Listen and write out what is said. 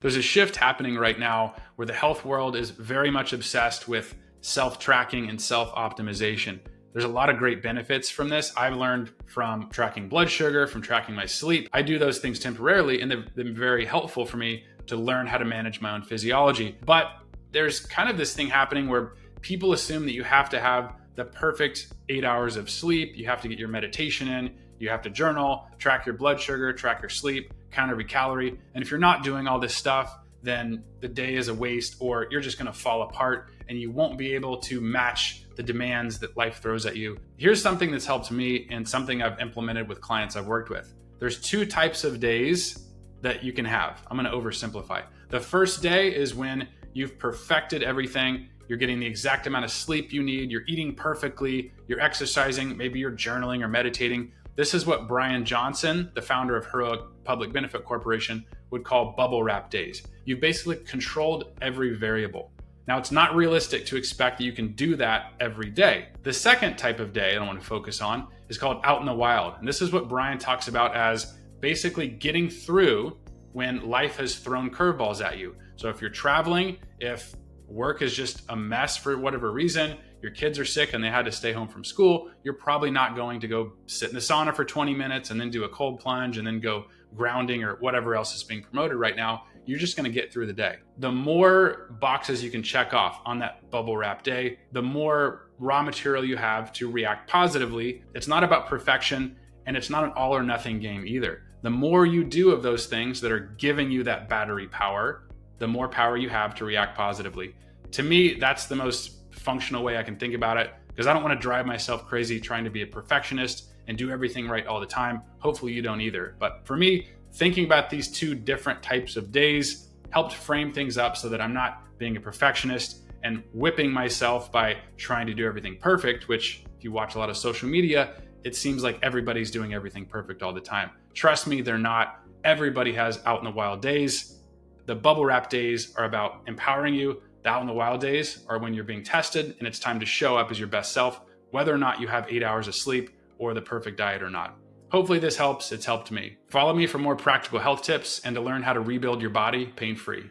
There's a shift happening right now where the health world is very much obsessed with self-tracking and self-optimization. There's a lot of great benefits from this. I've learned from tracking blood sugar, from tracking my sleep. I do those things temporarily, and they've been very helpful for me to learn how to manage my own physiology. But there's kind of this thing happening where people assume that you have to have the perfect 8 hours of sleep. You have to get your meditation in. You have to journal, track your blood sugar, track your sleep, count every calorie. And if you're not doing all this stuff, then the day is a waste, or you're just going to fall apart and you won't be able to match the demands that life throws at you. Here's something that's helped me and something I've implemented with clients I've worked with. There's two types of days that you can have. I'm going to oversimplify. The first day is when you've perfected everything. You're getting the exact amount of sleep you need. You're eating perfectly. You're exercising. Maybe you're journaling or meditating. This is what Brian Johnson, the founder of Heroic Public Benefit Corporation, would call bubble wrap days. You've basically controlled every variable. Now, it's not realistic to expect that you can do that every day. The second type of day I want to focus on is called out in the wild. And this is what Brian talks about as basically getting through when life has thrown curveballs at you. So if you're traveling, if work is just a mess for whatever reason, your kids are sick and they had to stay home from school, you're probably not going to go sit in the sauna for 20 minutes and then do a cold plunge and then go grounding or whatever else is being promoted right now. You're just going to get through the day. The more boxes you can check off on that bubble wrap day, the more raw material you have to react positively. It's not about perfection, and it's not an all or nothing game either. The more you do of those things that are giving you that battery power, the more power you have to react positively. To me, that's the most functional way I can think about it, because I don't want to drive myself crazy trying to be a perfectionist and do everything right all the time. Hopefully you don't either. But for me, thinking about these two different types of days helped frame things up so that I'm not being a perfectionist and whipping myself by trying to do everything perfect, which if you watch a lot of social media, it seems like everybody's doing everything perfect all the time. Trust me, they're not. Everybody has out in the wild days. The bubble wrap days are about empowering you. The out in the wild days are when you're being tested and it's time to show up as your best self, whether or not you have 8 hours of sleep or the perfect diet or not. Hopefully this helps. It's helped me. Follow me for more practical health tips and to learn how to rebuild your body pain-free.